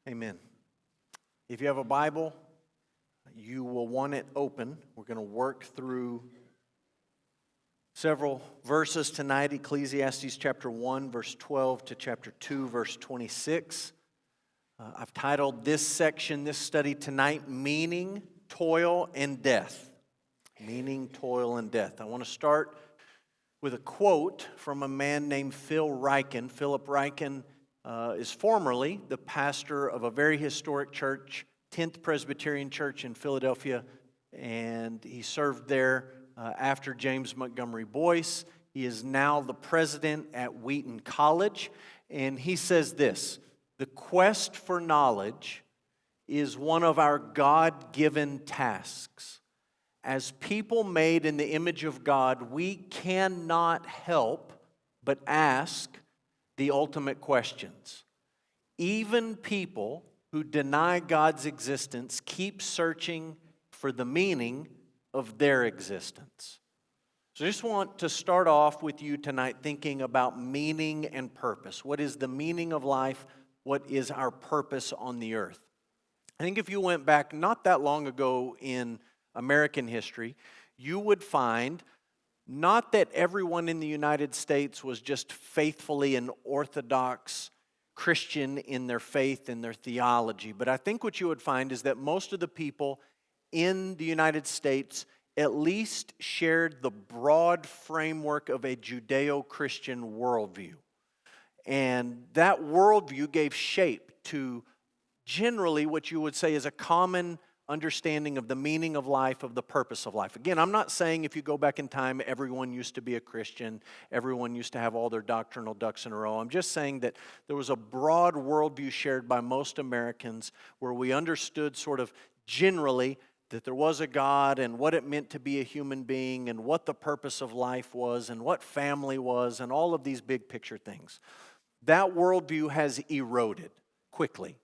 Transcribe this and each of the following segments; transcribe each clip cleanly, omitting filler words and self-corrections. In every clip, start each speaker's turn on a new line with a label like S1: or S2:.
S1: Amen. If you have a Bible, you will want it open. We're going to work through several verses tonight. Ecclesiastes chapter 1, verse 12 to chapter 2, verse 26. I've titled this section, this study tonight, Meaning, Toil, and Death. Meaning, Toil, and Death. I want to start with a quote from a man named Phil Ryken. Philip Ryken is formerly the pastor of a very historic church, 10th Presbyterian Church in Philadelphia, and he served there after James Montgomery Boyce. He is now the president at Wheaton College, and he says this: "The quest for knowledge is one of our God-given tasks. As people made in the image of God, we cannot help but ask the ultimate questions. Even people who deny God's existence keep searching for the meaning of their existence." So I just want to start off with you tonight thinking about meaning and purpose. What is the meaning of life? What is our purpose on the earth? I think if you went back not that long ago in American history, you would find not that everyone in the United States was just faithfully an orthodox Christian in their faith and their theology, but I think what you would find is that most of the people in the United States at least shared the broad framework of a Judeo-Christian worldview. And that worldview gave shape to generally what you would say is a common understanding of the meaning of life, of the purpose of life. Again, I'm not saying if you go back in time, everyone used to be a Christian, everyone used to have all their doctrinal ducks in a row. I'm just saying that there was a broad worldview shared by most Americans where we understood sort of generally that there was a God and what it meant to be a human being and what the purpose of life was and what family was and all of these big picture things. That worldview has eroded quickly.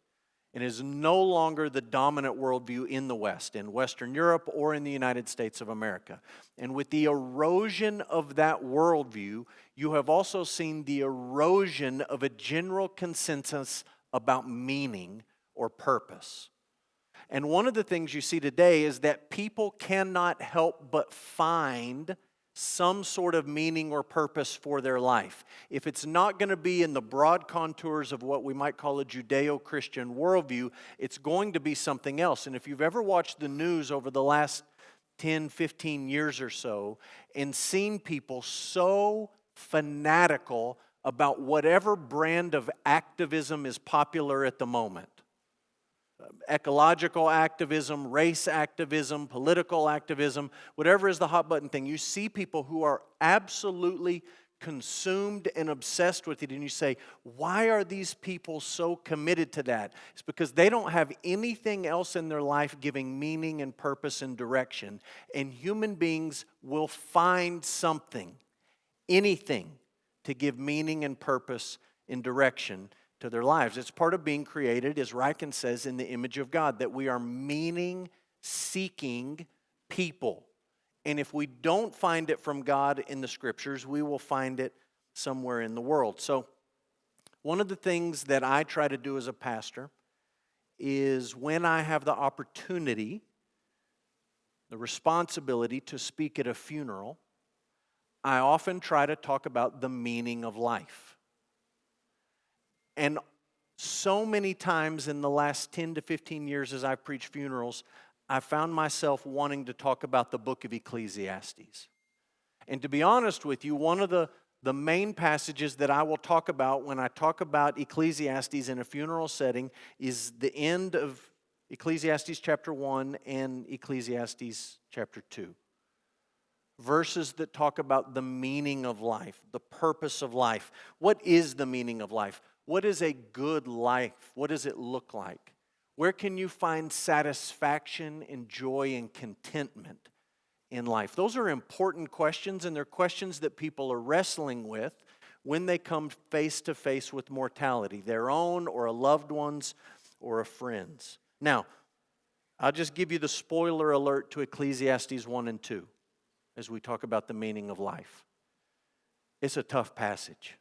S1: It is no longer the dominant worldview in the West, in Western Europe, or in the United States of America. And with the erosion of that worldview, you have also seen the erosion of a general consensus about meaning or purpose. And one of the things you see today is that people cannot help but find some sort of meaning or purpose for their life. If it's not going to be in the broad contours of what we might call a Judeo-Christian worldview, it's going to be something else. And if you've ever watched the news over the last 10, 15 years or so and seen people so fanatical about whatever brand of activism is popular at the moment, ecological activism, race activism, political activism, whatever is the hot button thing, you see people who are absolutely consumed and obsessed with it, and you say, why are these people so committed to that? It's because they don't have anything else in their life giving meaning and purpose and direction, and human beings will find something, anything, to give meaning and purpose and direction to their lives. It's part of being created, as Ryken says, in the image of God, that we are meaning-seeking people. And if we don't find it from God in the Scriptures, we will find it somewhere in the world. So one of the things that I try to do as a pastor is when I have the opportunity, the responsibility to speak at a funeral, I often try to talk about the meaning of life. And so many times in the last 10 to 15 years as I've preached funerals, I found myself wanting to talk about the book of Ecclesiastes. And to be honest with you, one of the main passages that I will talk about when I talk about Ecclesiastes in a funeral setting is the end of Ecclesiastes chapter 1 and Ecclesiastes chapter 2. Verses that talk about the meaning of life, the purpose of life. What is the meaning of life? What is a good life? What does it look like? Where can you find satisfaction and joy and contentment in life? Those are important questions, and they're questions that people are wrestling with when they come face to face with mortality, their own or a loved one's or a friend's. Now, I'll just give you the spoiler alert to Ecclesiastes 1 and 2 as we talk about the meaning of life. It's a tough passage.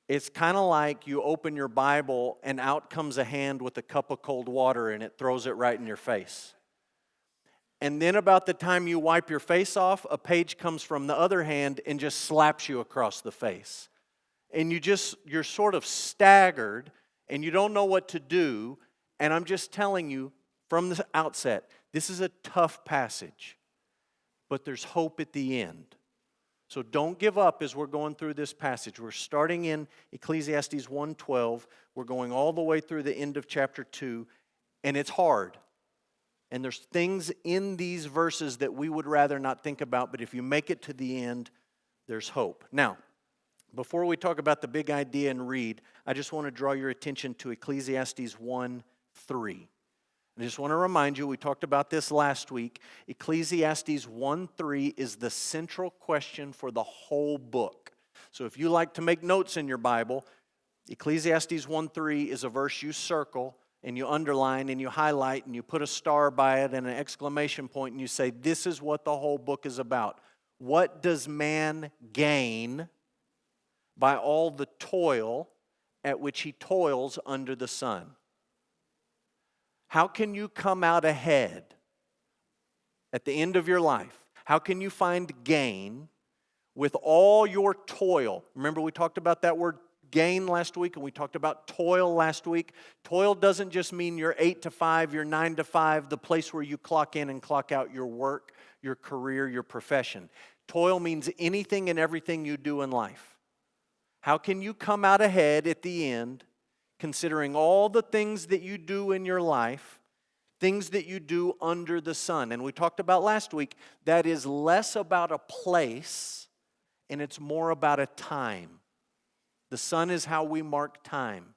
S1: It's kind of like you open your Bible and out comes a hand with a cup of cold water and it throws it right in your face. And then about the time you wipe your face off, a page comes from the other hand and just slaps you across the face. And you're sort of staggered and you don't know what to do. And I'm just telling you from the outset, this is a tough passage, but there's hope at the end. So don't give up as we're going through this passage. We're starting in Ecclesiastes 1:12. We're going all the way through the end of chapter 2, and it's hard. And there's things in these verses that we would rather not think about, but if you make it to the end, there's hope. Now, before we talk about the big idea and read, I just want to draw your attention to Ecclesiastes 1:3. I just want to remind you, we talked about this last week. Ecclesiastes 1:3 is the central question for the whole book. So if you like to make notes in your Bible, Ecclesiastes 1:3 is a verse you circle and you underline and you highlight and you put a star by it and an exclamation point and you say, this is what the whole book is about. What does man gain by all the toil at which he toils under the sun? How can you come out ahead at the end of your life? How can you find gain with all your toil? Remember, we talked about that word gain last week, and we talked about toil last week. Toil doesn't just mean your 8 to 5, your 9 to 5, the place where you clock in and clock out your work, your career, your profession. Toil means anything and everything you do in life. How can you come out ahead at the end, considering all the things that you do in your life, things that you do under the sun? And we talked about last week, that is less about a place and it's more about a time. The sun is how we mark time.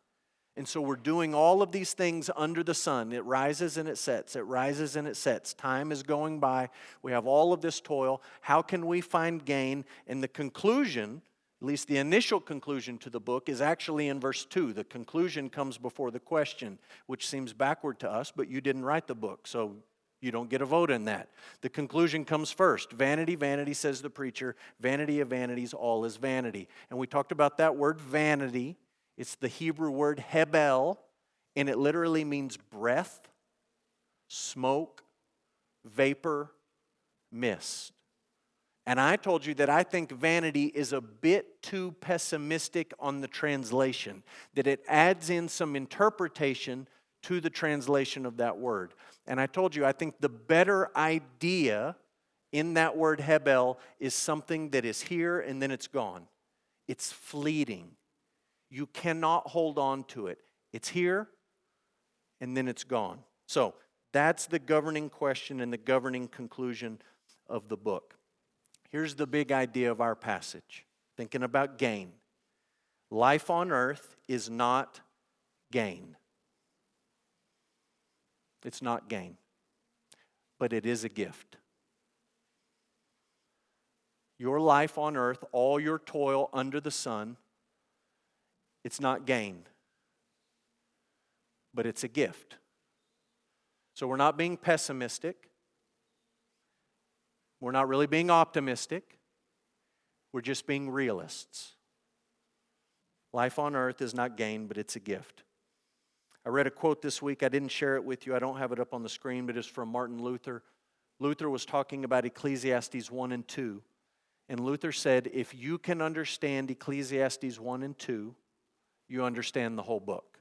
S1: And so we're doing all of these things under the sun. It rises and it sets. It rises and it sets. Time is going by. We have all of this toil. How can we find gain? And the conclusion, at least the initial conclusion to the book, is actually in verse 2. The conclusion comes before the question, which seems backward to us, but you didn't write the book, so you don't get a vote in that. The conclusion comes first. Vanity, vanity, says the preacher. Vanity of vanities, all is vanity. And we talked about that word vanity. It's the Hebrew word hebel, and it literally means breath, smoke, vapor, mist. And I told you that I think vanity is a bit too pessimistic on the translation, that it adds in some interpretation to the translation of that word. And I told you I think the better idea in that word hebel is something that is here and then it's gone. It's fleeting. You cannot hold on to it. It's here and then it's gone. So that's the governing question and the governing conclusion of the book. Here's the big idea of our passage, thinking about gain. Life on earth is not gain. It's not gain, but it is a gift. Your life on earth, all your toil under the sun, it's not gain, but it's a gift. So we're not being pessimistic. We're not really being optimistic. We're just being realists. Life on earth is not gain, but it's a gift. I read a quote this week. I didn't share it with you. I don't have it up on the screen, but it's from Martin Luther. Luther was talking about Ecclesiastes 1 and 2. And Luther said, if you can understand Ecclesiastes 1 and 2, you understand the whole book.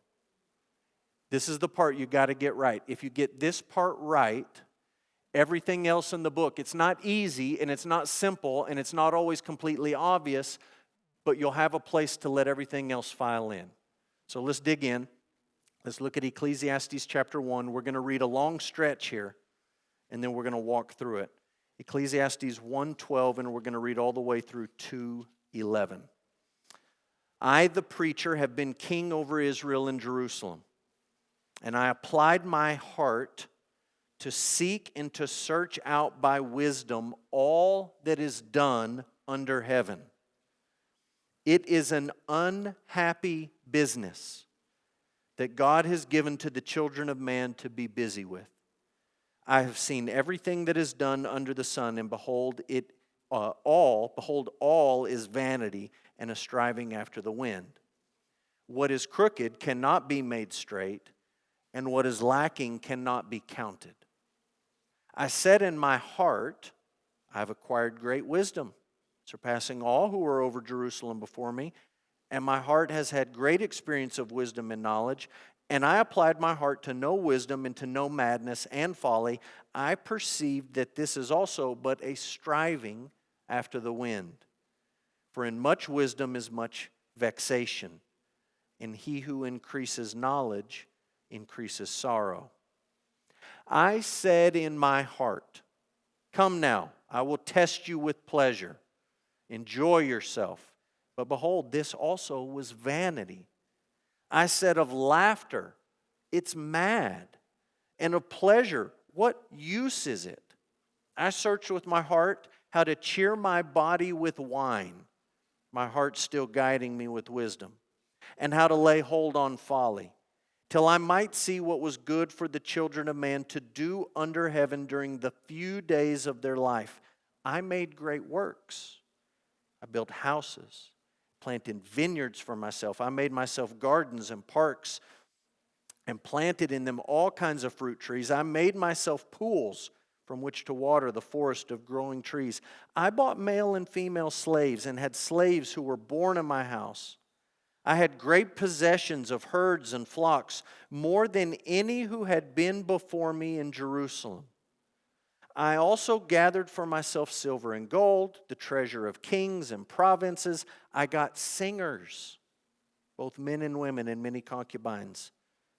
S1: This is the part you got to get right. If you get this part right, everything else in the book, it's not easy and it's not simple and it's not always completely obvious, but you'll have a place to let everything else file in. So let's dig in. Let's look at Ecclesiastes chapter 1. We're going to read a long stretch here, and then we're going to walk through it. Ecclesiastes 1:12, and we're going to read all the way through 2:11. I, the preacher, have been king over Israel and Jerusalem, and I applied my heart to seek and to search out by wisdom all that is done under heaven. It is an unhappy business that God has given to the children of man to be busy with. I have seen everything that is done under the sun, and behold, all is vanity and a striving after the wind. What is crooked cannot be made straight, and what is lacking cannot be counted. I said in my heart, I have acquired great wisdom, surpassing all who were over Jerusalem before me, and my heart has had great experience of wisdom and knowledge, and I applied my heart to know wisdom and to know madness and folly. I perceived that this is also but a striving after the wind. For in much wisdom is much vexation, and he who increases knowledge increases sorrow. I said in my heart, come now, I will test you with pleasure. Enjoy yourself. But behold, this also was vanity. I said of laughter, it's mad. And of pleasure, what use is it? I searched with my heart how to cheer my body with wine, my heart still guiding me with wisdom, and how to lay hold on folly, till I might see what was good for the children of man to do under heaven during the few days of their life. I made great works. I built houses, planted vineyards for myself. I made myself gardens and parks and planted in them all kinds of fruit trees. I made myself pools from which to water the forest of growing trees. I bought male and female slaves and had slaves who were born in my house. I had great possessions of herds and flocks, more than any who had been before me in Jerusalem. I also gathered for myself silver and gold, the treasure of kings and provinces. I got singers, both men and women, and many concubines,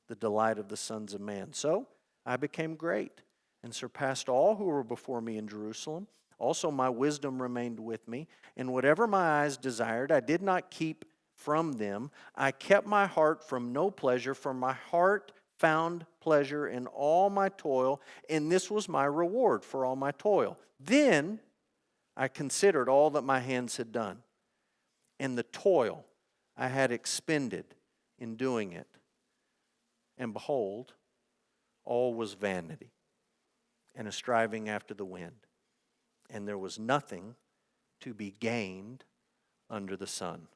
S1: the delight of the sons of man. So I became great and surpassed all who were before me in Jerusalem. Also my wisdom remained with me, and whatever my eyes desired, I did not keep from them. I kept my heart from no pleasure, for my heart found pleasure in all my toil, and this was my reward for all my toil. Then I considered all that my hands had done, and the toil I had expended in doing it. And behold, all was vanity and a striving after the wind, and there was nothing to be gained under the sun.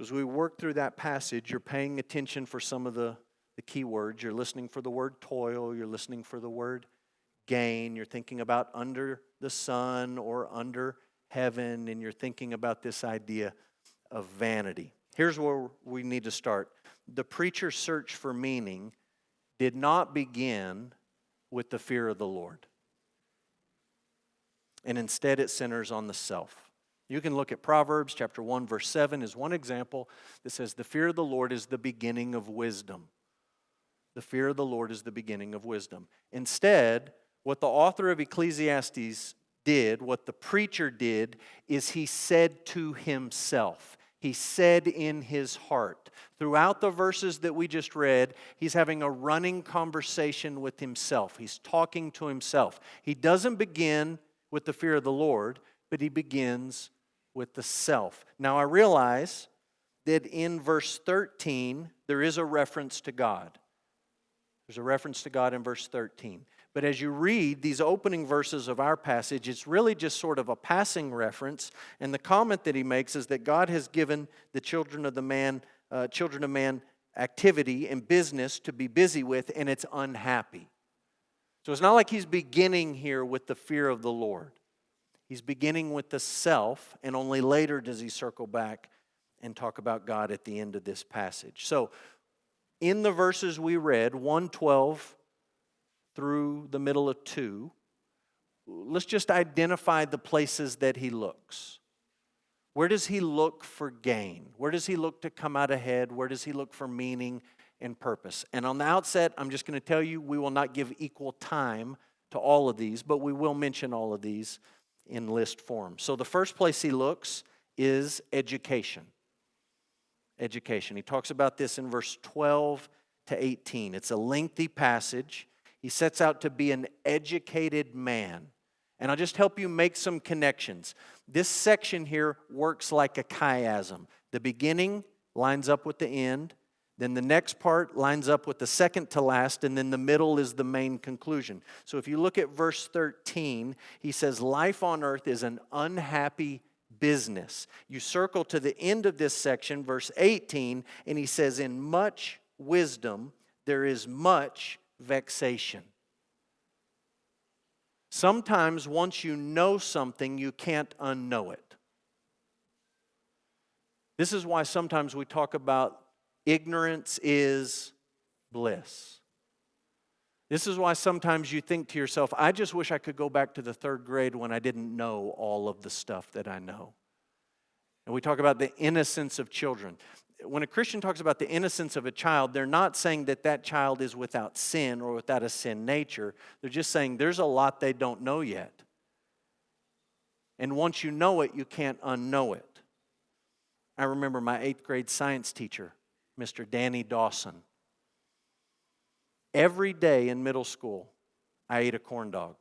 S1: As we work through that passage, you're paying attention for some of the key words. You're listening for the word toil. You're listening for the word gain. You're thinking about under the sun or under heaven, and you're thinking about this idea of vanity. Here's where we need to start. The preacher's search for meaning did not begin with the fear of the Lord. And instead it centers on the self. You can look at Proverbs chapter 1, verse 7 is one example that says the fear of the Lord is the beginning of wisdom. The fear of the Lord is the beginning of wisdom. Instead, what the author of Ecclesiastes did, what the preacher did, is he said to himself. He said in his heart. Throughout the verses that we just read, he's having a running conversation with himself. He's talking to himself. He doesn't begin with the fear of the Lord, but he begins with the self. Now I realize that in verse 13, there is a reference to God. There's a reference to God in verse 13. But as you read these opening verses of our passage, it's really just sort of a passing reference. And the comment that he makes is that God has given the children of man activity and business to be busy with, and it's unhappy. So it's not like he's beginning here with the fear of the Lord. He's beginning with the self, and only later does he circle back and talk about God at the end of this passage. So, in the verses we read, 1:12 through the middle of 2, let's just identify the places that he looks. Where does he look for gain? Where does he look to come out ahead? Where does he look for meaning and purpose? And on the outset, I'm just going to tell you, we will not give equal time to all of these, but we will mention all of these in list form. So the first place he looks is education. Education. He talks about this in verse 12 to 18. It's a lengthy passage. He sets out to be an educated man. And I'll just help you make some connections. This section here works like a chiasm. The beginning lines up with the end. Then the next part lines up with the second to last, and then the middle is the main conclusion. So if you look at verse 13, he says, life on earth is an unhappy business. You circle to the end of this section, verse 18, and he says, in much wisdom there is much vexation. Sometimes once you know something, you can't unknow it. This is why sometimes we talk about ignorance is bliss. This is why sometimes you think to yourself, I just wish I could go back to the 3rd grade when I didn't know all of the stuff that I know. And we talk about the innocence of children. When a Christian talks about the innocence of a child, they're not saying that that child is without sin or without a sin nature. They're just saying there's a lot they don't know yet. And once you know it, you can't unknow it. I remember my 8th grade science teacher, Mr. Danny Dawson. Every day in middle school, I ate a corn dog.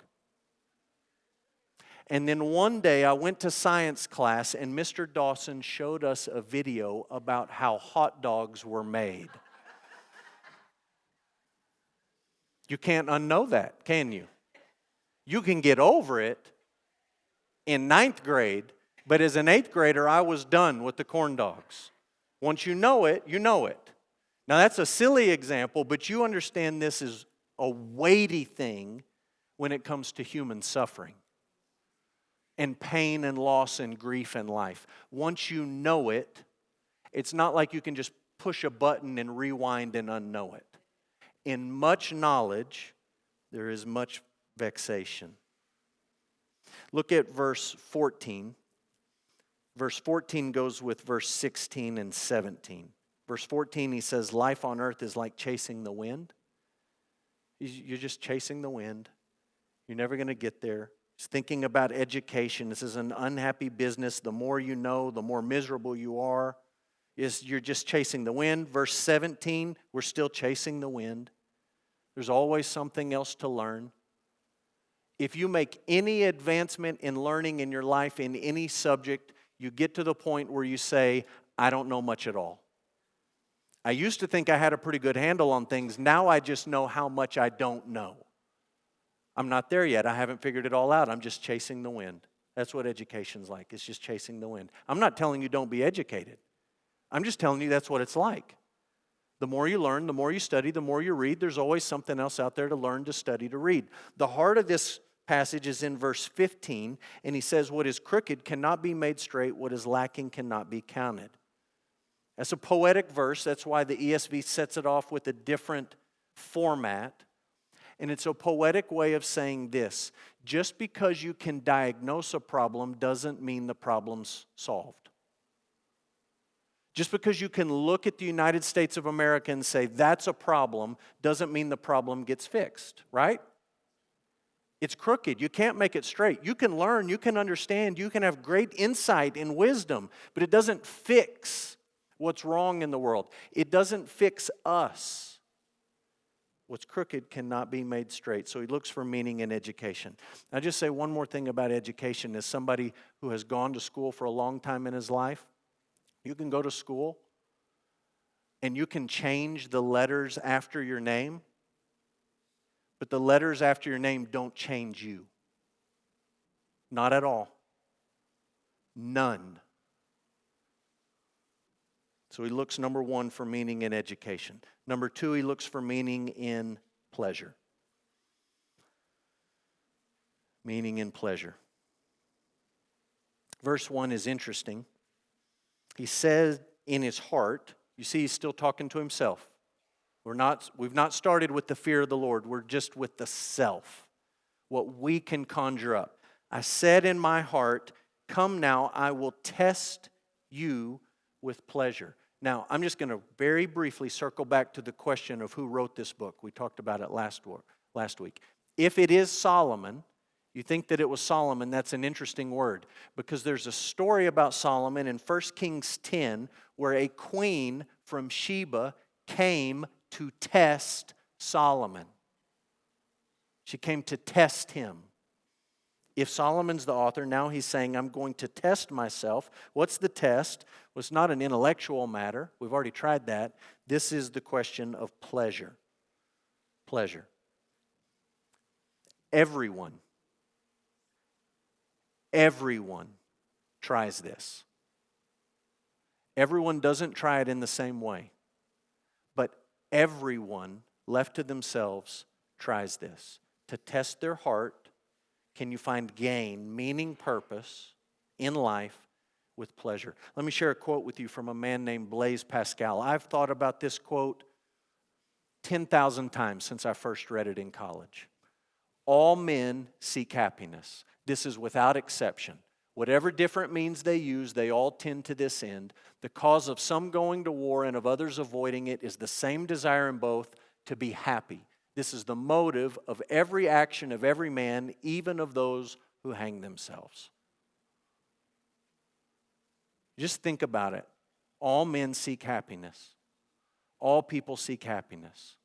S1: And then one day I went to science class and Mr. Dawson showed us a video about how hot dogs were made. You can't unknow that, can you? You can get over it in 9th grade, but as an 8th grader, I was done with the corn dogs. Once you know it, you know it. Now that's a silly example, but you understand this is a weighty thing when it comes to human suffering and pain and loss and grief in life. Once you know it, it's not like you can just push a button and rewind and unknow it. In much knowledge, there is much vexation. Look at verse 14. Verse 14 goes with verse 16 and 17. Verse 14, he says, life on earth is like chasing the wind. You're just chasing the wind. You're never going to get there. He's thinking about education. This is an unhappy business. The more you know, the more miserable you are. You're just chasing the wind. Verse 17, we're still chasing the wind. There's always something else to learn. If you make any advancement in learning in your life in any subject, you get to the point where you say, I don't know much at all. I used to think I had a pretty good handle on things. Now I just know how much I don't know. I'm not there yet. I haven't figured it all out. I'm just chasing the wind. That's what education's like. It's just chasing the wind. I'm not telling you don't be educated. I'm just telling you that's what it's like. The more you learn, the more you study, the more you read, there's always something else out there to learn, to study, to read. The heart of this passage is in verse 15, and he says, what is crooked cannot be made straight, what is lacking cannot be counted. That's a poetic verse. That's why the ESV sets it off with a different format. And it's a poetic way of saying this. Just because you can diagnose a problem doesn't mean the problem's solved. Just because you can look at the United States of America and say that's a problem doesn't mean the problem gets fixed, right? It's crooked. You can't make it straight. You can learn, you can understand, you can have great insight and wisdom, but it doesn't fix what's wrong in the world. It doesn't fix us. What's crooked cannot be made straight. So he looks for meaning in education. I'll just say one more thing about education. As somebody who has gone to school for a long time in his life, you can go to school and you can change the letters after your name, but the letters after your name don't change you. Not at all. None. So he looks, number one, for meaning in education. Number two, he looks for meaning in pleasure. Meaning in pleasure. Verse 1 is interesting. He says in his heart, you see he's still talking to himself. We've not started with the fear of the Lord. We're just with the self, what we can conjure up. I said in my heart, come now, I will test you with pleasure. Now, I'm just going to very briefly circle back to the question of who wrote this book. We talked about it last week. If it is Solomon, you think that it was Solomon, that's an interesting word, because there's a story about Solomon in 1 Kings 10 where a queen from Sheba came to test Solomon. She came to test him. If Solomon's the author, now he's saying, I'm going to test myself. What's the test? Well, it's not an intellectual matter. We've already tried that. This is the question of pleasure. Pleasure. Everyone tries this. Everyone doesn't try it in the same way, but everyone left to themselves tries this. To test their heart, can you find gain, meaning, purpose in life with pleasure? Let me share a quote with you from a man named Blaise Pascal. I've thought about this quote 10,000 times since I first read it in college. All men seek happiness. This is without exception. Whatever different means they use, they all tend to this end. The cause of some going to war and of others avoiding it is the same desire in both, to be happy. This is the motive of every action of every man, even of those who hang themselves. Just think about it. All men seek happiness. All people seek happiness.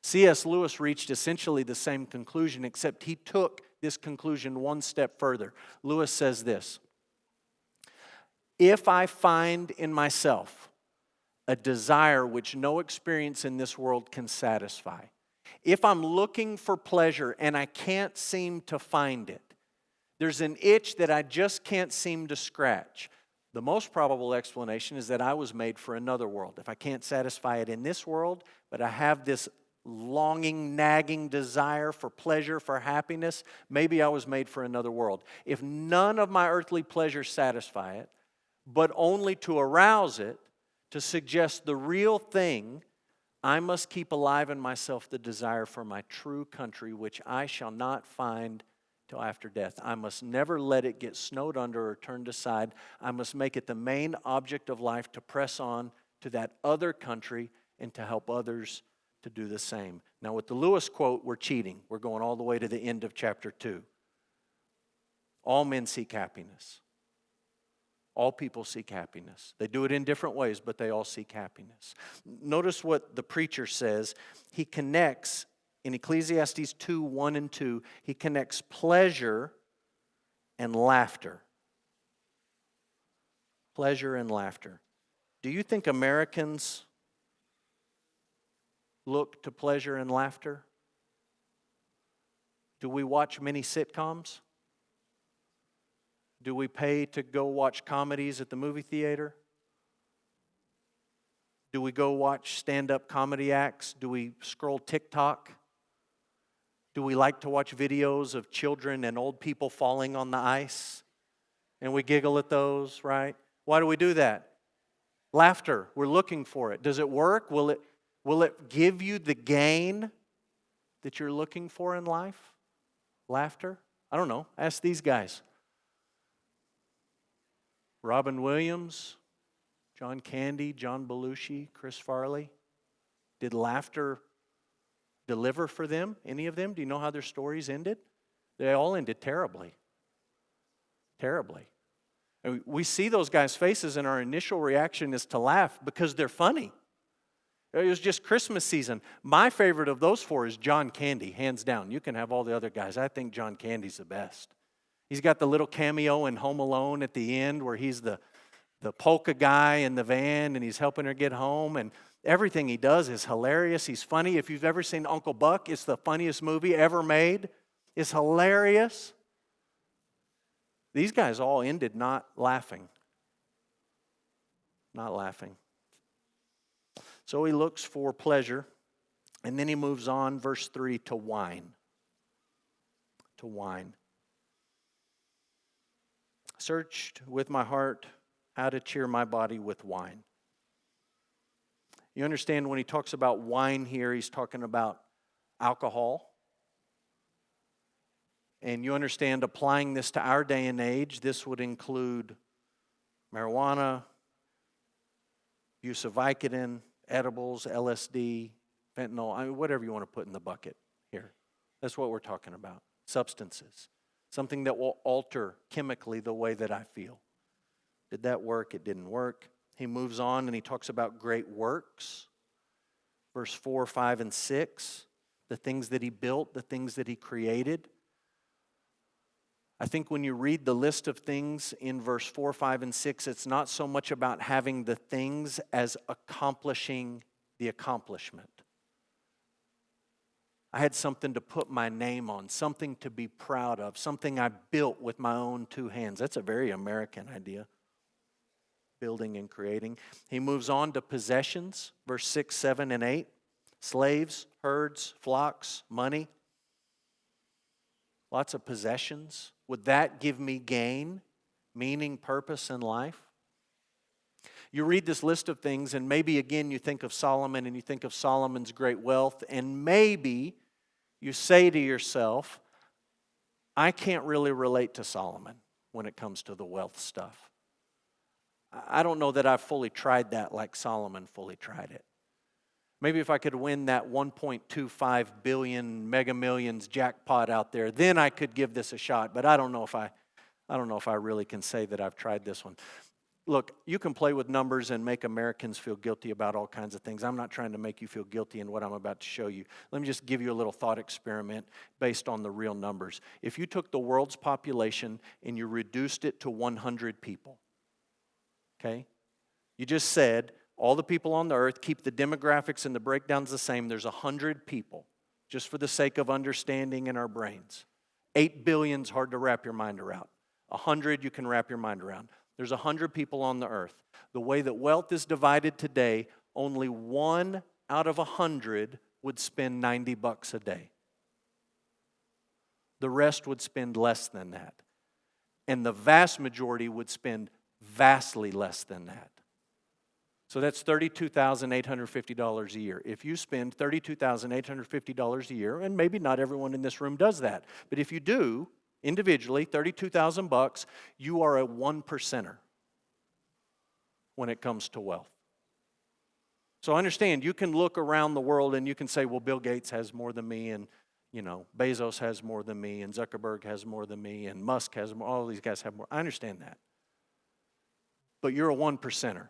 S1: C.S. Lewis reached essentially the same conclusion, except he took this conclusion one step further. Lewis says this: if I find in myself a desire which no experience in this world can satisfy, if I'm looking for pleasure and I can't seem to find it, there's an itch that I just can't seem to scratch, the most probable explanation is that I was made for another world. If I can't satisfy it in this world, but I have this longing, nagging desire for pleasure, for happiness, maybe I was made for another world. If none of my earthly pleasures satisfy it, but only to arouse it, to suggest the real thing, I must keep alive in myself the desire for my true country, which I shall not find till after death. I must never let it get snowed under or turned aside. I must make it the main object of life to press on to that other country and to help others to do the same. Now, with the Lewis quote, we're cheating. We're going all the way to the end of chapter 2. All men seek happiness. All people seek happiness. They do it in different ways, but they all seek happiness. Notice what the preacher says. He connects, in Ecclesiastes 2, 1 and 2, he connects pleasure and laughter. Pleasure and laughter. Do you think Americans look to pleasure and laughter? Do we watch many sitcoms? Do we pay to go watch comedies at the movie theater? Do we go watch stand-up comedy acts? Do we scroll TikTok? Do we like to watch videos of children and old people falling on the ice? And we giggle at those, right? Why do we do that? Laughter. We're looking for it. Does it work? Will it give you the gain that you're looking for in life? Laughter? I don't know. Ask these guys. Robin Williams, John Candy, John Belushi, Chris Farley. Did laughter deliver for them? Any of them? Do you know how their stories ended? They all ended terribly. Terribly. And we see those guys' faces and our initial reaction is to laugh because they're funny. It was just Christmas season. My favorite of those four is John Candy, hands down. You can have all the other guys. I think John Candy's the best. He's got the little cameo in Home Alone at the end where he's the polka guy in the van and he's helping her get home. And everything he does is hilarious. He's funny. If you've ever seen Uncle Buck, it's the funniest movie ever made. It's hilarious. These guys all ended not laughing. Not laughing. So he looks for pleasure, and then he moves on, verse 3, to wine. To wine. Searched with my heart how to cheer my body with wine. You understand when he talks about wine here, he's talking about alcohol. And you understand applying this to our day and age, this would include marijuana, use of Vicodin, edibles, LSD, fentanyl, whatever you want to put in the bucket here. That's what we're talking about. Substances. Something that will alter chemically the way that I feel. Did that work? It didn't work. He moves on and he talks about great works. Verse 4, 5, and 6. The things that he built, the things that he created. I think when you read the list of things in verse 4, 5, and 6, it's not so much about having the things as accomplishing the accomplishment. I had something to put my name on, something to be proud of, something I built with my own two hands. That's a very American idea, building and creating. He moves on to possessions, verse 6, 7, and 8. Slaves, herds, flocks, money. Lots of possessions. Would that give me gain, meaning, purpose in life? You read this list of things, and maybe again you think of Solomon and you think of Solomon's great wealth, and maybe you say to yourself, I can't really relate to Solomon when it comes to the wealth stuff. I don't know that I've fully tried that like Solomon fully tried it. Maybe if I could win that 1.25 billion Mega Millions jackpot out there, then I could give this a shot. But I don't know if I really can say that I've tried this one. Look, you can play with numbers and make Americans feel guilty about all kinds of things. I'm not trying to make you feel guilty in what I'm about to show you. Let me just give you a little thought experiment based on the real numbers. If you took the world's population and you reduced it to 100 people, okay? You just said, all the people on the earth, keep the demographics and the breakdowns the same. There's 100 people, just for the sake of understanding in our brains. 8 billion's hard to wrap your mind around. 100 you can wrap your mind around. There's 100 people on the earth. The way that wealth is divided today, only 1 out of 100 would spend $90 a day. The rest would spend less than that. And the vast majority would spend vastly less than that. So that's $32,850 a year. If you spend $32,850 a year, and maybe not everyone in this room does that, but if you do, individually, $32,000, you are a 1%er when it comes to wealth. So understand, you can look around the world and you can say, well, Bill Gates has more than me, and Bezos has more than me, and Zuckerberg has more than me, and Musk has more, all these guys have more. I understand that. But you're a 1%er.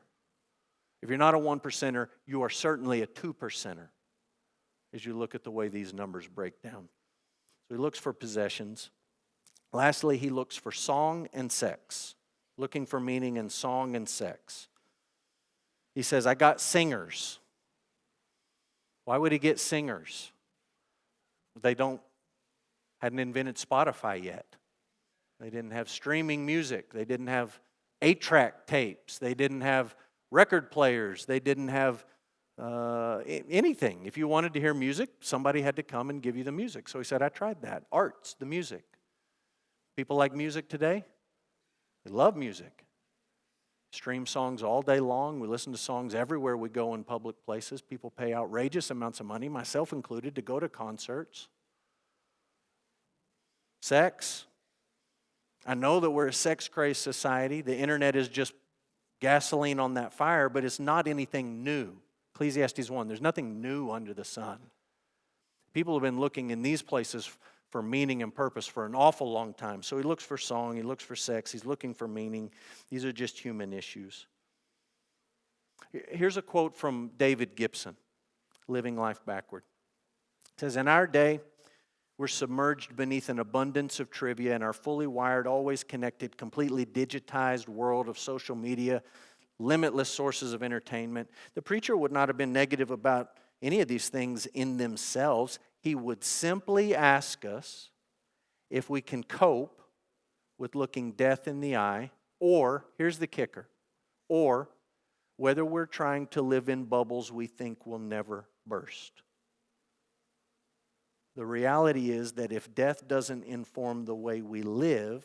S1: If you're not a 1%er, you are certainly a 2%er as you look at the way these numbers break down. So he looks for possessions. Lastly, he looks for song and sex, looking for meaning in song and sex. He says, I got singers. Why would he get singers? Hadn't invented Spotify yet. They didn't have streaming music. They didn't have 8-track tapes. They didn't have record players. They didn't have anything. If you wanted to hear music, somebody had to come and give you the music. So he said, I tried that. Arts, the music. People like music today. They love music. Stream songs all day long. We listen to songs everywhere we go in public places. People pay outrageous amounts of money, myself included, to go to concerts. Sex. I know that we're a sex-crazed society. The internet is just gasoline on that fire, but it's not anything new. Ecclesiastes 1, there's nothing new under the sun. People have been looking in these places for meaning and purpose for an awful long time. So he looks for song, he looks for sex, he's looking for meaning. These are just human issues. Here's a quote from David Gibson, Living Life Backward. It says, in our day, we're submerged beneath an abundance of trivia in our fully wired, always connected, completely digitized world of social media, limitless sources of entertainment. The preacher would not have been negative about any of these things in themselves. He would simply ask us if we can cope with looking death in the eye, or, here's the kicker, or whether we're trying to live in bubbles we think will never burst. The reality is that if death doesn't inform the way we live,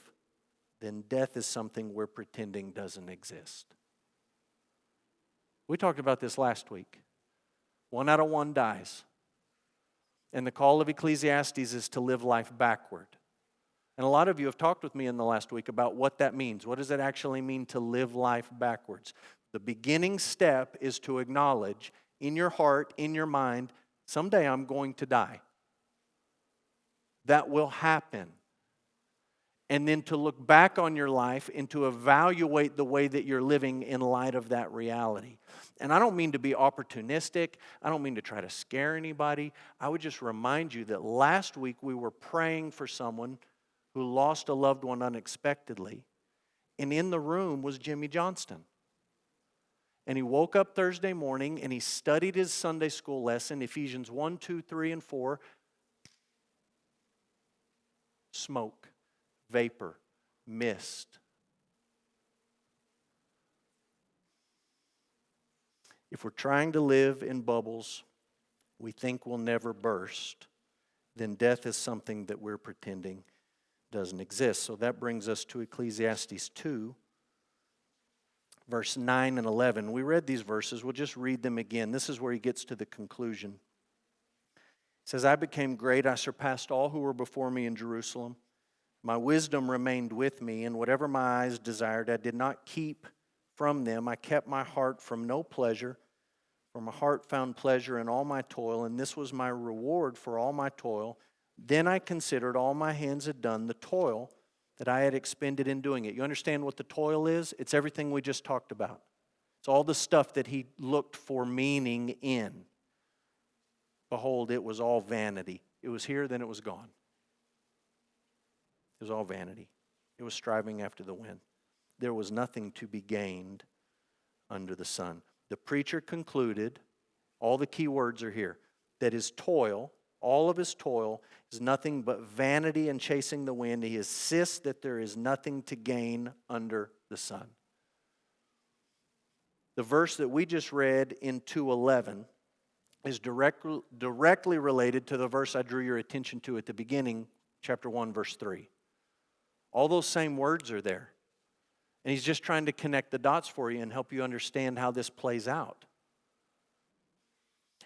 S1: then death is something we're pretending doesn't exist. We talked about this last week. 1 out of 1 dies. And the call of Ecclesiastes is to live life backward. And a lot of you have talked with me in the last week about what that means. What does it actually mean to live life backwards? The beginning step is to acknowledge in your heart, in your mind, someday I'm going to die. That will happen. And then to look back on your life and to evaluate the way that you're living in light of that reality. And I don't mean to be opportunistic. I don't mean to try to scare anybody. I would just remind you that last week we were praying for someone who lost a loved one unexpectedly. And in the room was Jimmy Johnston. And he woke up Thursday morning and he studied his Sunday school lesson, Ephesians 1, 2, 3, and 4, smoke, vapor, mist. If we're trying to live in bubbles we think will never burst, then death is something that we're pretending doesn't exist. So that brings us to Ecclesiastes 2, verse 9 and 11. We read these verses. We'll just read them again. This is where he gets to the conclusion. It says, I became great. I surpassed all who were before me in Jerusalem. My wisdom remained with me, and whatever my eyes desired, I did not keep from them. I kept my heart from no pleasure, for my heart found pleasure in all my toil, and this was my reward for all my toil. Then I considered all my hands had done, the toil that I had expended in doing it. You understand what the toil is? It's everything we just talked about. It's all the stuff that he looked for meaning in. Behold, it was all vanity. It was here, then it was gone. It was all vanity. It was striving after the wind. There was nothing to be gained under the sun. The preacher concluded, all the key words are here, that his toil, all of his toil, is nothing but vanity and chasing the wind. He insists that there is nothing to gain under the sun. The verse that we just read in 2:11 is directly related to the verse I drew your attention to at the beginning, chapter 1, verse 3. All those same words are there. And he's just trying to connect the dots for you and help you understand how this plays out.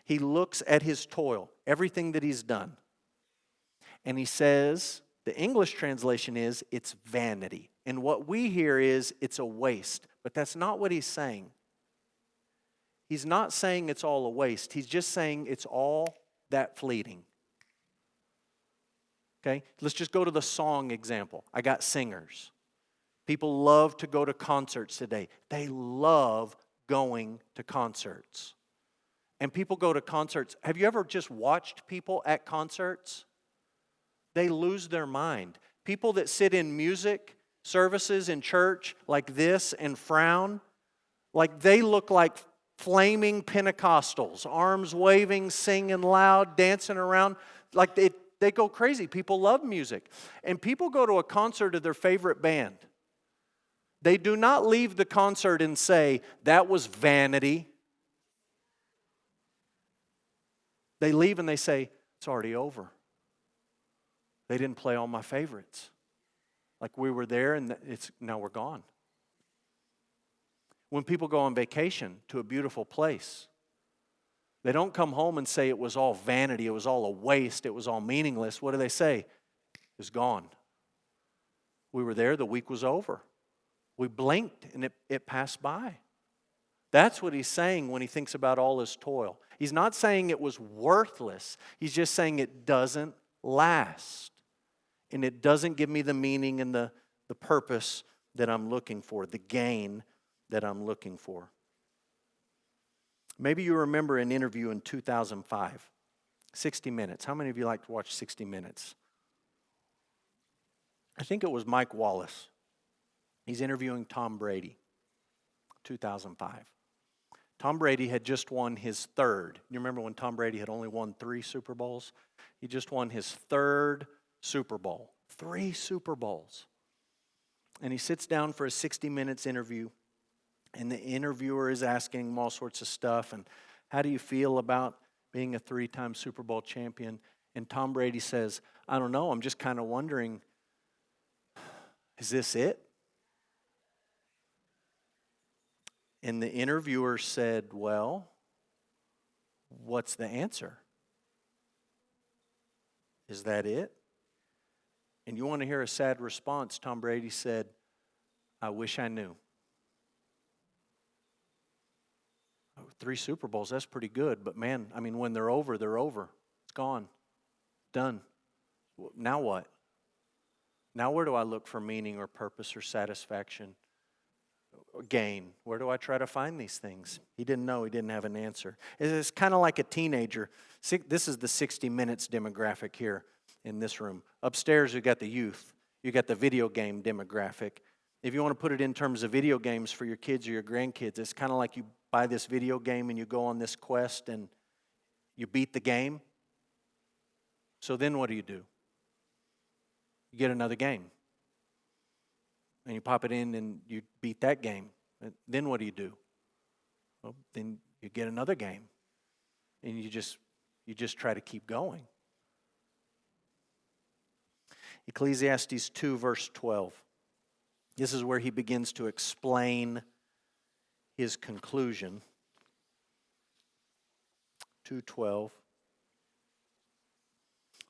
S1: He looks at his toil, everything that he's done. And he says, the English translation is, it's vanity. And what we hear is, it's a waste. But that's not what he's saying. He's not saying it's all a waste. He's just saying it's all that fleeting. Okay? Let's just go to the song example. I got singers. People love to go to concerts today. They love going to concerts. And people go to concerts. Have you ever just watched people at concerts? They lose their mind. People that sit in music services in church like this and frown, like they look like flaming Pentecostals, arms waving, singing loud, dancing around. Like they go crazy. People love music. And people go to a concert of their favorite band. They do not leave the concert and say, that was vanity. They leave and they say, it's already over. They didn't play all my favorites. Like we were there and now we're gone. When people go on vacation to a beautiful place, they don't come home and say it was all vanity, it was all a waste, it was all meaningless. What do they say? It's gone. We were there, the week was over. We blinked and it passed by. That's what he's saying when he thinks about all his toil. He's not saying it was worthless. He's just saying it doesn't last. And it doesn't give me the meaning and the purpose that I'm looking for, the gain that I'm looking for. Maybe you remember an interview in 2005, 60 Minutes. How many of you like to watch 60 Minutes? I think it was Mike Wallace. He's interviewing Tom Brady, 2005. Tom Brady had just won his third. You remember when Tom Brady had only won 3 Super Bowls? He just won his third Super Bowl. 3 Super Bowls. And he sits down for a 60 Minutes interview. And the interviewer is asking him all sorts of stuff. And how do you feel about being a 3-time Super Bowl champion? And Tom Brady says, I don't know. I'm just kind of wondering, is this it? And the interviewer said, well, what's the answer? Is that it? And you want to hear a sad response? Tom Brady said, I wish I knew. 3 Super Bowls, that's pretty good. But man, I mean, when they're over, they're over. It's gone. Done. Now what? Now where do I look for meaning or purpose or satisfaction? Gain. Where do I try to find these things? He didn't know. He didn't have an answer. It's kind of like a teenager. This is the 60 Minutes demographic here in this room. Upstairs, you got the youth. You got the video game demographic. If you want to put it in terms of video games for your kids or your grandkids, it's kind of like you buy this video game and you go on this quest and you beat the game. So then what do? you get another game. And you pop it in and you beat that game. And then what do? Well, then you get another game. And you just try to keep going. Ecclesiastes 2, verse 12. This is where he begins to explain his conclusion. 2:12.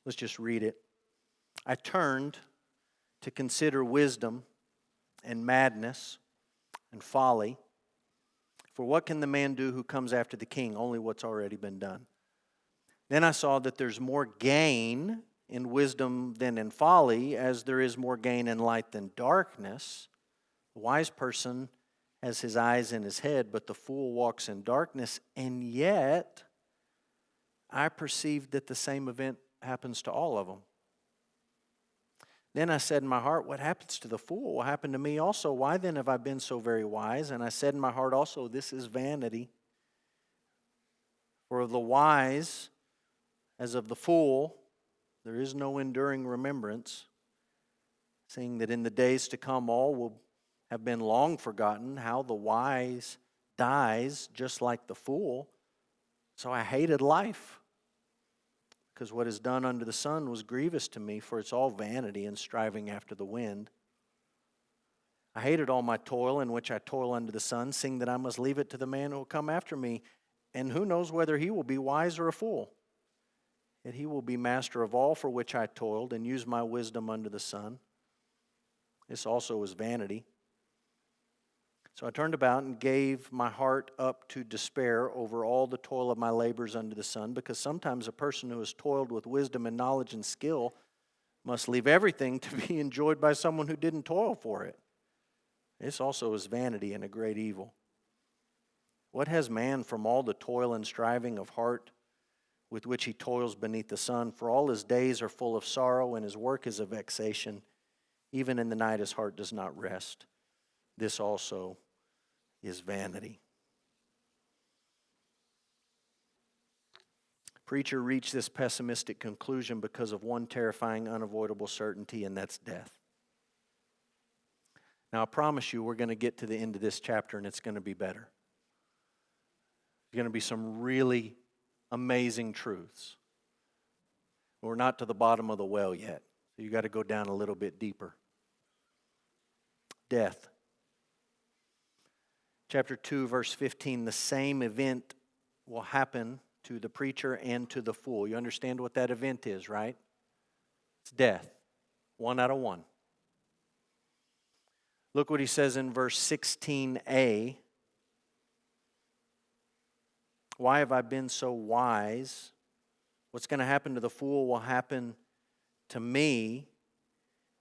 S1: Let's just read it. I turned to consider wisdom and madness and folly. For what can the man do who comes after the king? Only what's already been done. Then I saw that there's more gain in wisdom than in folly, as there is more gain in light than darkness. The wise person has his eyes in his head, but the fool walks in darkness. And yet, I perceived that the same event happens to all of them. Then I said in my heart, what happens to the fool will happen to me also. Why then have I been so very wise? And I said in my heart also, this is vanity. For of the wise, as of the fool, there is no enduring remembrance, seeing that in the days to come all will have been long forgotten, how the wise dies just like the fool. So I hated life, because what is done under the sun was grievous to me, for it's all vanity and striving after the wind. I hated all my toil in which I toil under the sun, seeing that I must leave it to the man who will come after me, and who knows whether he will be wise or a fool. Yet he will be master of all for which I toiled and used my wisdom under the sun. This also is vanity. So I turned about and gave my heart up to despair over all the toil of my labors under the sun, because sometimes a person who has toiled with wisdom and knowledge and skill must leave everything to be enjoyed by someone who didn't toil for it. This also is vanity and a great evil. What has man from all the toil and striving of heart with which he toils beneath the sun? For all his days are full of sorrow, and his work is a vexation. Even in the night his heart does not rest. This also is vanity. Preacher reached this pessimistic conclusion because of one terrifying, unavoidable certainty, and that's death. Now, I promise you, we're going to get to the end of this chapter, and it's going to be better. There's going to be some really amazing truths. We're not to the bottom of the well yet, so you got to go down a little bit deeper. Death. Chapter 2, verse 15, the same event will happen to the preacher and to the fool. You understand what that event is, right? It's death. 1 out of 1. Look what he says in verse 16a. Why have I been so wise? What's going to happen to the fool will happen to me.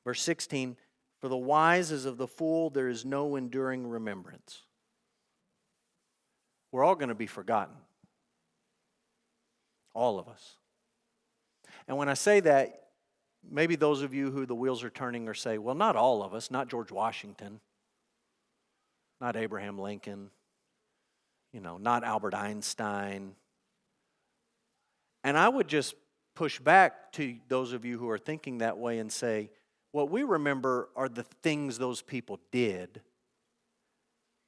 S1: Verse 16, for the wise as of the fool there is no enduring remembrance. We're all going to be forgotten. All of us. And when I say that, maybe those of you who the wheels are turning or say, well, not all of us, not George Washington, not Abraham Lincoln, not Albert Einstein. And I would just push back to those of you who are thinking that way and say, what we remember are the things those people did,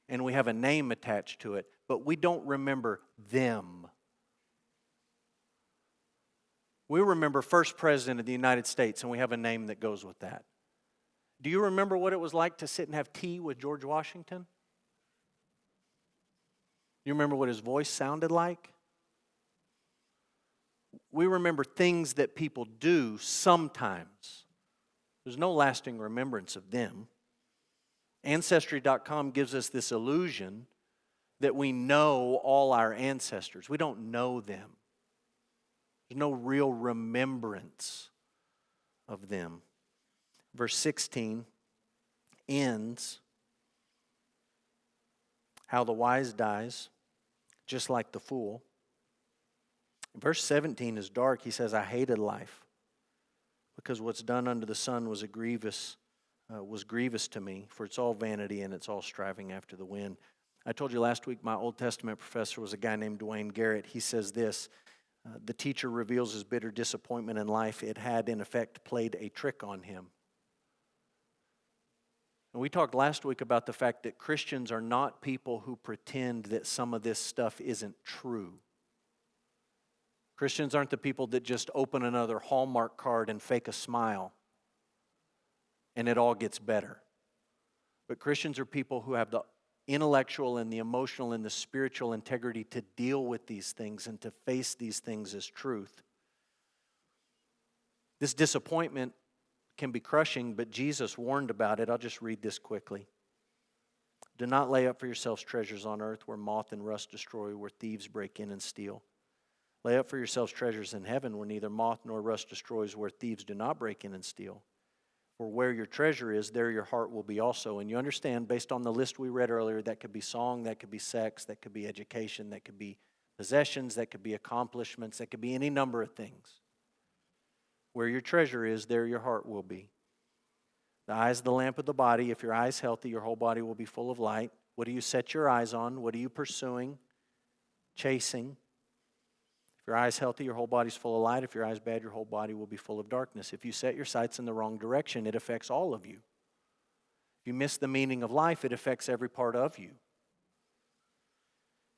S1: and we have a name attached to it, but we don't remember them. We remember first president of the United States, and we have a name that goes with that. Do you remember what it was like to sit and have tea with George Washington? You remember what his voice sounded like? We remember things that people do sometimes. There's no lasting remembrance of them. Ancestry.com gives us this illusion that we know all our ancestors. We don't know them. There's no real remembrance of them. Verse 16 ends, how the wise dies, just like the fool. Verse 17 is dark. He says, I hated life, because what's done under the sun was grievous to me, for it's all vanity and it's all striving after the wind. I told you last week my Old Testament professor was a guy named Dwayne Garrett. He says this, the teacher reveals his bitter disappointment in life. It had, in effect, played a trick on him. And we talked last week about the fact that Christians are not people who pretend that some of this stuff isn't true. Christians aren't the people that just open another Hallmark card and fake a smile and it all gets better. But Christians are people who have the intellectual and the emotional and the spiritual integrity to deal with these things and to face these things as truth. This disappointment can be crushing, but Jesus warned about it. I'll just read this quickly. Do not lay up for yourselves treasures on earth where moth and rust destroy, where thieves break in and steal. Lay up for yourselves treasures in heaven where neither moth nor rust destroys, where thieves do not break in and steal. For where your treasure is, there your heart will be also. And you understand, based on the list we read earlier, that could be song, that could be sex, that could be education, that could be possessions, that could be accomplishments, that could be any number of things. Where your treasure is, there your heart will be. The eye is the lamp of the body. If your eye is healthy, your whole body will be full of light. What do you set your eyes on? What are you pursuing? Chasing? If your eye is healthy, your whole body is full of light. If your eye is bad, your whole body will be full of darkness. If you set your sights in the wrong direction, it affects all of you. If you miss the meaning of life, it affects every part of you.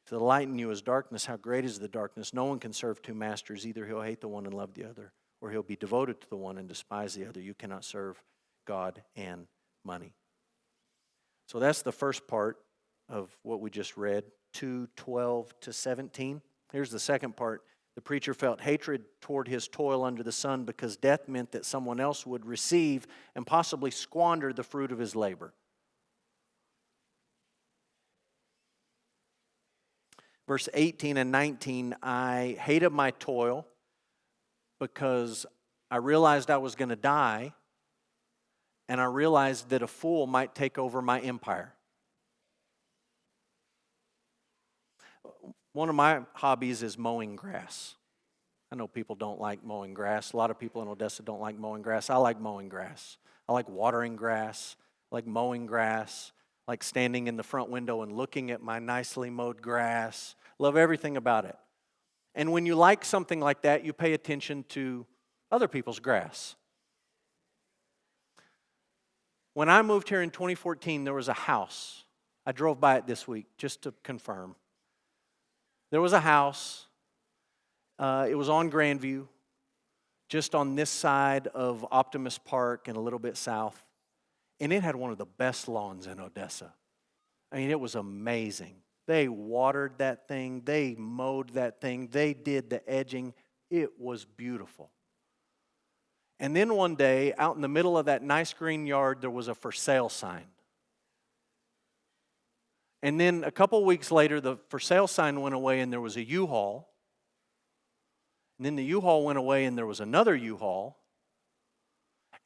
S1: If the light in you is darkness, how great is the darkness? No one can serve two masters. Either he'll hate the one and love the other, or he'll be devoted to the one and despise the other. You cannot serve God and money. So that's the first part of what we just read, 2:12-17. Here's the second part. The preacher felt hatred toward his toil under the sun because death meant that someone else would receive and possibly squander the fruit of his labor. Verse 18 and 19, I hated my toil because I realized I was going to die, and I realized that a fool might take over my empire. One of my hobbies is mowing grass. I know people don't like mowing grass. A lot of people in Odessa don't like mowing grass. I like mowing grass. I like watering grass. I like mowing grass. I like standing in the front window and looking at my nicely mowed grass. Love everything about it. And when you like something like that, you pay attention to other people's grass. When I moved here in 2014, there was a house. I drove by it this week just to confirm. There was a house. It was on Grandview, just on this side of Optimus Park and a little bit south. And it had one of the best lawns in Odessa. I mean, it was amazing. They watered that thing. They mowed that thing. They did the edging. It was beautiful. And then one day, out in the middle of that nice green yard, there was a for sale sign. And then a couple weeks later, the for sale sign went away and there was a U-Haul. And then the U-Haul went away and there was another U-Haul.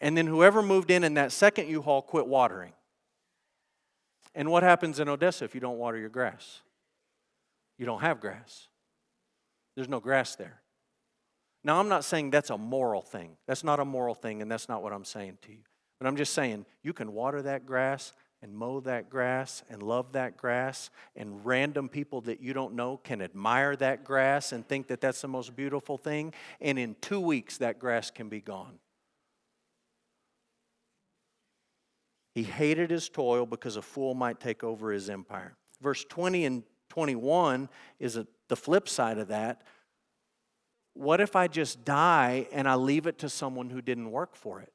S1: And then whoever moved in that second U-Haul quit watering. And what happens in Odessa if you don't water your grass? You don't have grass. There's no grass there. Now, I'm not saying that's a moral thing. That's not a moral thing, and that's not what I'm saying to you. But I'm just saying you can water that grass and mow that grass and love that grass, and random people that you don't know can admire that grass and think that that's the most beautiful thing, and in 2 weeks that grass can be gone. He hated his toil because a fool might take over his empire. Verse 20 and 21 is the flip side of that. What if I just die and I leave it to someone who didn't work for it?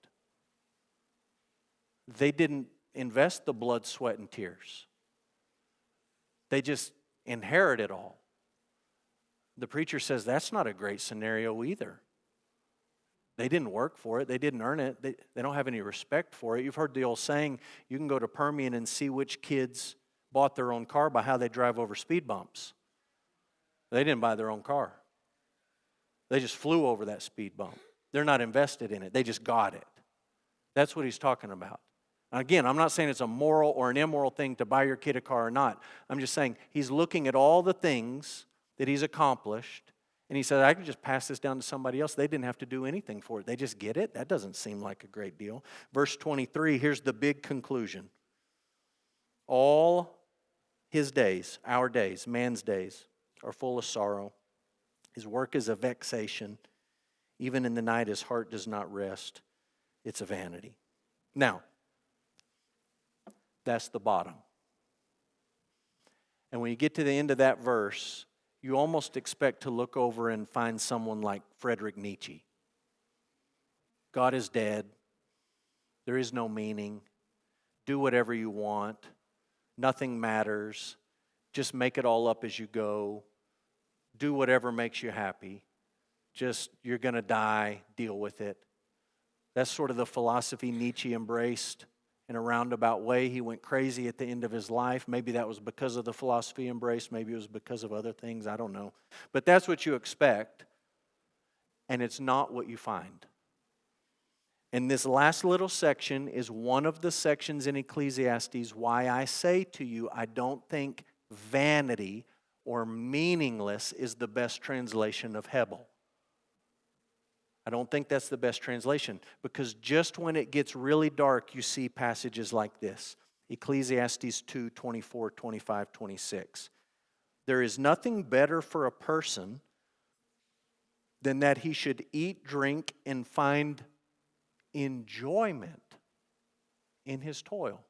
S1: They didn't invest the blood, sweat, and tears. They just inherit it all. The preacher says that's not a great scenario either. They didn't work for it. They didn't earn it. They don't have any respect for it. You've heard the old saying, you can go to Permian and see which kids bought their own car by how they drive over speed bumps. They didn't buy their own car. They just flew over that speed bump. They're not invested in it. They just got it. That's what he's talking about. Again, I'm not saying it's a moral or an immoral thing to buy your kid a car or not. I'm just saying he's looking at all the things that he's accomplished, and he said, I could just pass this down to somebody else. They didn't have to do anything for it. They just get it? That doesn't seem like a great deal. Verse 23, here's the big conclusion. All his days, our days, man's days, are full of sorrow. His work is a vexation. Even in the night, his heart does not rest. It's a vanity. Now, That's the bottom. And when you get to the end of that verse, you almost expect to look over and find someone like Friedrich Nietzsche. God is dead. There is no meaning. Do whatever you want. Nothing matters. Just make it all up as you go. Do whatever makes you happy. Just, you're going to die. Deal with it. That's sort of the philosophy Nietzsche embraced in a roundabout way. He went crazy at the end of his life. Maybe that was because of the philosophy he embraced. Maybe it was because of other things. I don't know. But that's what you expect. And it's not what you find. And this last little section is one of the sections in Ecclesiastes why I say to you, I don't think vanity or meaningless is the best translation of Hebel. I don't think that's the best translation, because just when it gets really dark, you see passages like this. Ecclesiastes 2, 24, 25, 26. There is nothing better for a person than that he should eat, drink, and find enjoyment in his toil.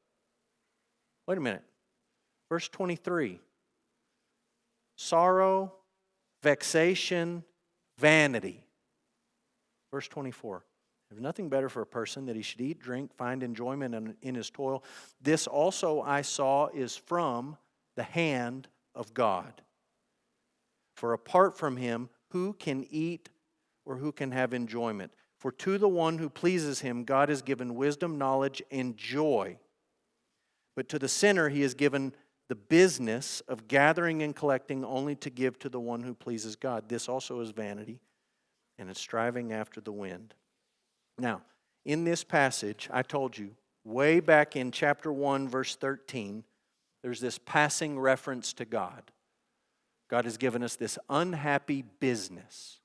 S1: Wait a minute. Verse 23. Sorrow, vexation, vanity. Verse 24. There's nothing better for a person that he should eat, drink, find enjoyment in his toil. This also I saw is from the hand of God. For apart from him, who can eat or who can have enjoyment? For to the one who pleases him, God has given wisdom, knowledge, and joy. But to the sinner, he has given the business of gathering and collecting only to give to the one who pleases God. This also is vanity, and it's striving after the wind. Now, in this passage, I told you, way back in chapter 1, verse 13, there's this passing reference to God. God has given us this unhappy business.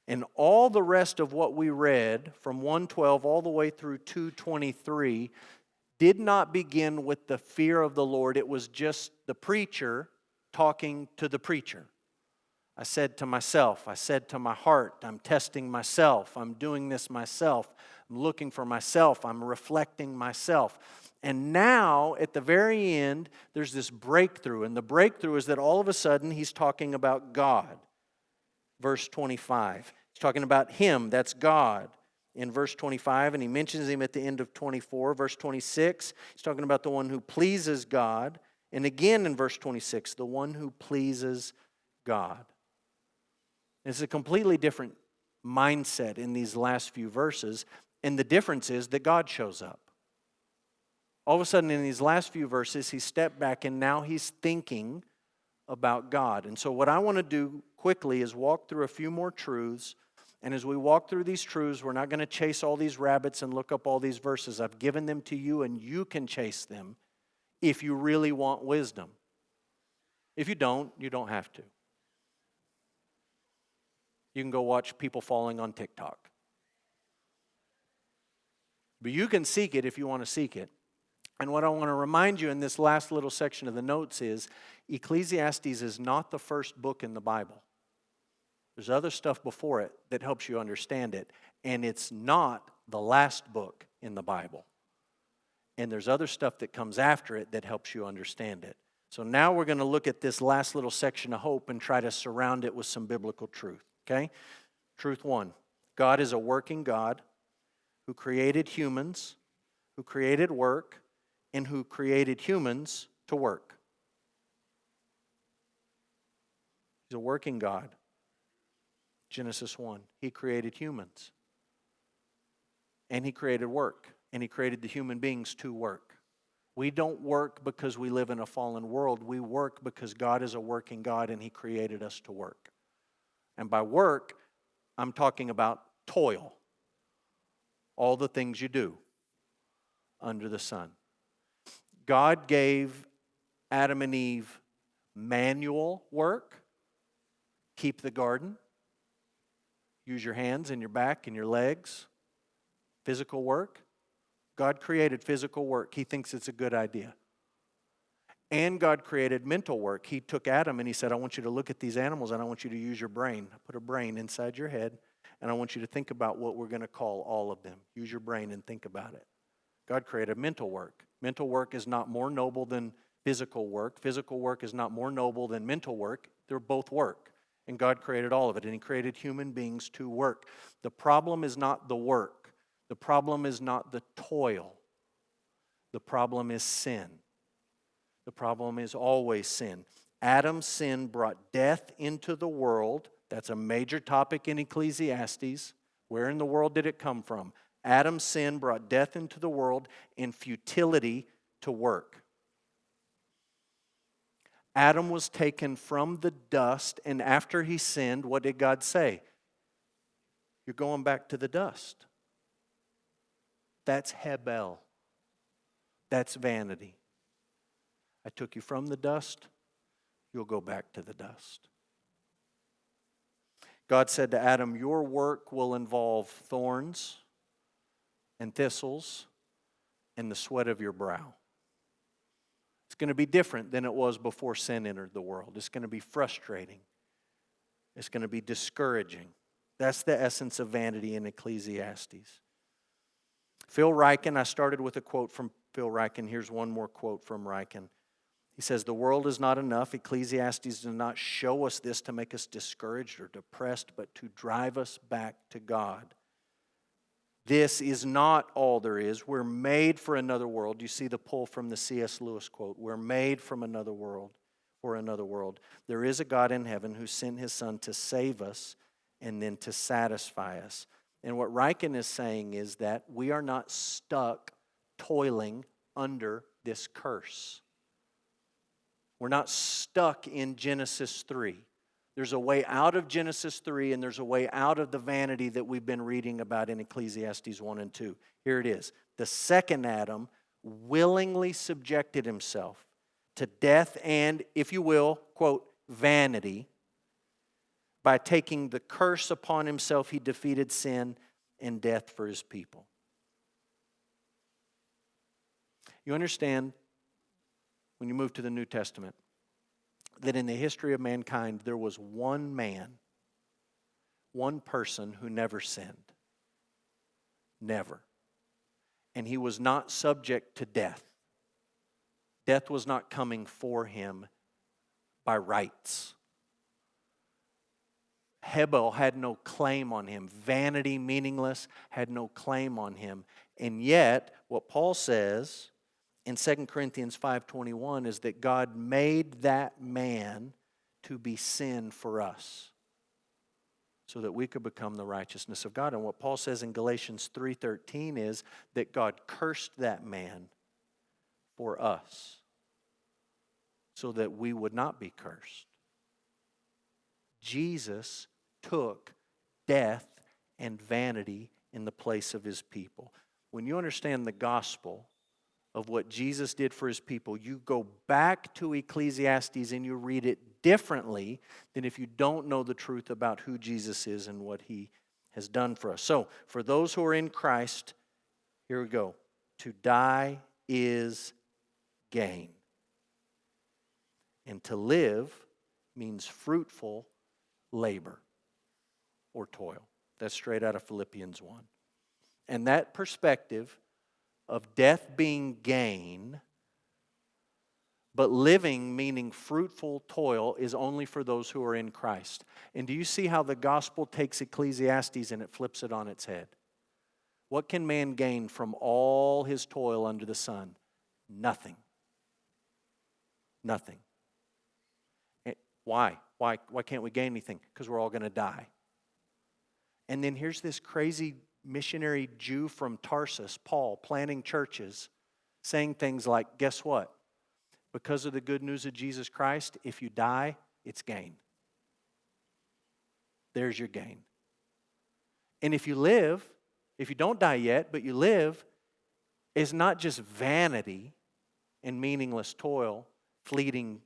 S1: And all the rest of what we read from 1:12 all the way through 2:23 did not begin with the fear of the Lord. It was just the preacher talking to the preacher. I said to myself, I said to my heart, I'm testing myself, I'm doing this myself, I'm looking for myself, I'm reflecting myself. And now, at the very end, there's this breakthrough. And the breakthrough is that all of a sudden he's talking about God. Verse 25. He's talking about him, that's God, in verse 25, and he mentions him at the end of 24. Verse 26, he's talking about the one who pleases God. And again in verse 26, the one who pleases God. It's a completely different mindset in these last few verses, and the difference is that God shows up. All of a sudden in these last few verses, he stepped back and now he's thinking about God. And so what I want to do quickly is walk through a few more truths. And as we walk through these truths, we're not going to chase all these rabbits and look up all these verses. I've given them to you, and you can chase them if you really want wisdom. If you don't have to. You can go watch people falling on TikTok. But you can seek it if you want to seek it. And what I want to remind you in this last little section of the notes is Ecclesiastes is not the first book in the Bible. There's other stuff before it that helps you understand it. And it's not the last book in the Bible. And there's other stuff that comes after it that helps you understand it. So now we're going to look at this last little section of hope and try to surround it with some biblical truth. Okay? Truth 1. God is a working God who created humans, who created work, and who created humans to work. He's a working God. Genesis 1. He created humans. And he created work. And he created the human beings to work. We don't work because we live in a fallen world. We work because God is a working God and he created us to work. And by work, I'm talking about toil. All the things you do under the sun. God gave Adam and Eve manual work. Keep the garden. Use your hands and your back and your legs. Physical work. God created physical work. He thinks it's a good idea. And God created mental work. He took Adam and he said, I want you to look at these animals and I want you to use your brain. Put a brain inside your head and I want you to think about what we're going to call all of them. Use your brain and think about it. God created mental work. Mental work is not more noble than physical work. Physical work is not more noble than mental work. They're both work. And God created all of it. And He created human beings to work. The problem is not the work. The problem is not the toil. The problem is sin. The problem is always sin. Adam's sin brought death into the world. That's a major topic in Ecclesiastes. Where in the world did it come from? Adam's sin brought death into the world and futility to work. Adam was taken from the dust, and after he sinned, what did God say? You're going back to the dust. That's Hebel. That's vanity. I took you from the dust, you'll go back to the dust. God said to Adam, your work will involve thorns and thistles and the sweat of your brow. It's going to be different than it was before sin entered the world. It's going to be frustrating. It's going to be discouraging. That's the essence of vanity in Ecclesiastes. Phil Ryken, I started with a quote from Phil Ryken. Here's one more quote from Ryken. He says, the world is not enough. Ecclesiastes does not show us this to make us discouraged or depressed, but to drive us back to God. This is not all there is. We're made for another world. You see the pull from the C.S. Lewis quote. We're made from another world, for another world. There is a God in heaven who sent His Son to save us and then to satisfy us. And what Ryken is saying is that we are not stuck toiling under this curse. We're not stuck in Genesis 3. There's a way out of Genesis 3, and there's a way out of the vanity that we've been reading about in Ecclesiastes 1 and 2. Here it is. The second Adam willingly subjected himself to death and, if you will, quote, vanity. By taking the curse upon himself, he defeated sin and death for his people. You understand, when you move to the New Testament, that in the history of mankind, there was one man, one person who never sinned. Never. And he was not subject to death. Death was not coming for him by rights. Hebel had no claim on him. Vanity, meaningless, had no claim on him. And yet, what Paul says in 2 Corinthians 5:21 is that God made that man to be sin for us so that we could become the righteousness of God. And what Paul says in Galatians 3:13 is that God cursed that man for us so that we would not be cursed. Jesus took death and vanity in the place of His people. When you understand the gospel of what Jesus did for His people, you go back to Ecclesiastes and you read it differently than if you don't know the truth about who Jesus is and what He has done for us. So, for those who are in Christ, here we go. To die is gain. And to live means fruitful labor or toil. That's straight out of Philippians 1. And that perspective of death being gain, but living meaning fruitful toil, is only for those who are in Christ. And do you see how the gospel takes Ecclesiastes and it flips it on its head? What can man gain from all his toil under the sun? Nothing. Nothing. Why? Why can't we gain anything? Because we're all going to die. And then here's this crazy missionary Jew from Tarsus, Paul, planting churches, saying things like, guess what? Because of the good news of Jesus Christ, if you die, it's gain. There's your gain. And if you live, if you don't die yet, but you live, it's not just vanity and meaningless toil, fleeting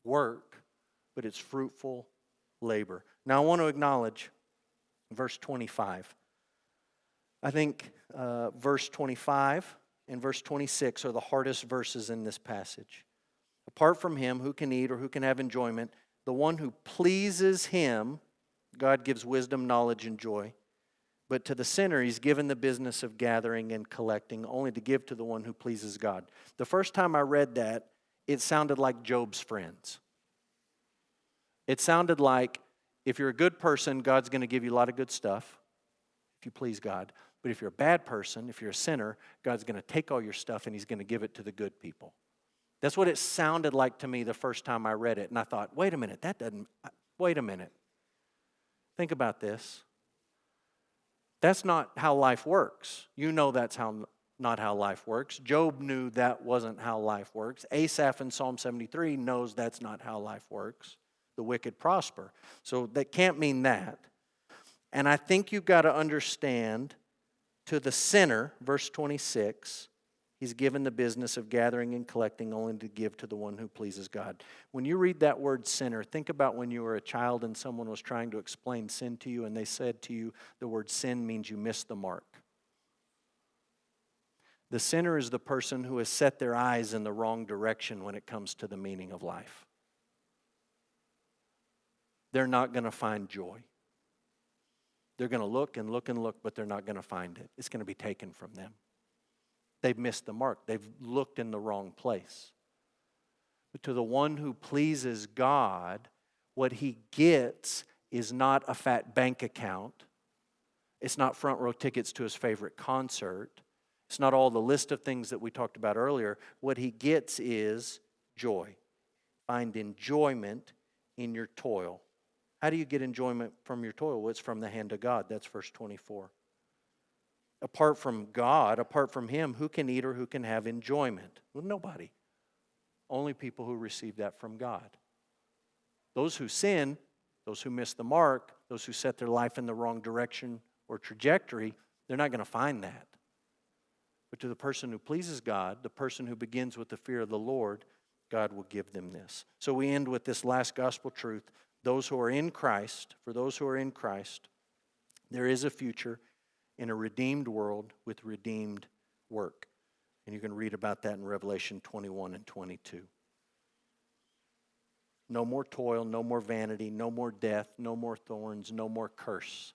S1: work, but it's fruitful labor. Now I want to acknowledge verse 25. I think verse 25 and verse 26 are the hardest verses in this passage. Apart from Him, who can eat or who can have enjoyment? The one who pleases Him, God gives wisdom, knowledge, and joy. But to the sinner, he's given the business of gathering and collecting, only to give to the one who pleases God. The first time I read that, it sounded like Job's friends. It sounded like if you're a good person, God's going to give you a lot of good stuff, if you please God. But if you're a bad person, if you're a sinner, God's going to take all your stuff and he's going to give it to the good people. That's what it sounded like to me the first time I read it. And I thought, wait a minute, wait a minute. Think about this. That's not how life works. You know that's not how life works. Job knew that wasn't how life works. Asaph in Psalm 73 knows that's not how life works. The wicked prosper. So that can't mean that. And I think you've got to understand, to the sinner, verse 26, he's given the business of gathering and collecting only to give to the one who pleases God. When you read that word sinner, think about when you were a child and someone was trying to explain sin to you and they said to you, the word sin means you missed the mark. The sinner is the person who has set their eyes in the wrong direction when it comes to the meaning of life. They're not going to find joy. They're going to look and look and look, but they're not going to find it. It's going to be taken from them. They've missed the mark. They've looked in the wrong place. But to the one who pleases God, what he gets is not a fat bank account. It's not front row tickets to his favorite concert. It's not all the list of things that we talked about earlier. What he gets is joy. Find enjoyment in your toil. How do you get enjoyment from your toil? Well, it's from the hand of God. That's verse 24. Apart from God, apart from him, who can eat or who can have enjoyment? Well, nobody. Only people who receive that from God. Those who sin, those who miss the mark, those who set their life in the wrong direction or trajectory, they're not going to find that. But to the person who pleases God, the person who begins with the fear of the Lord, God will give them this. So we end with this last gospel truth. Those who are in Christ, for those who are in Christ, there is a future in a redeemed world with redeemed work. And you can read about that in Revelation 21 and 22. No more toil, no more vanity, no more death, no more thorns, no more curse.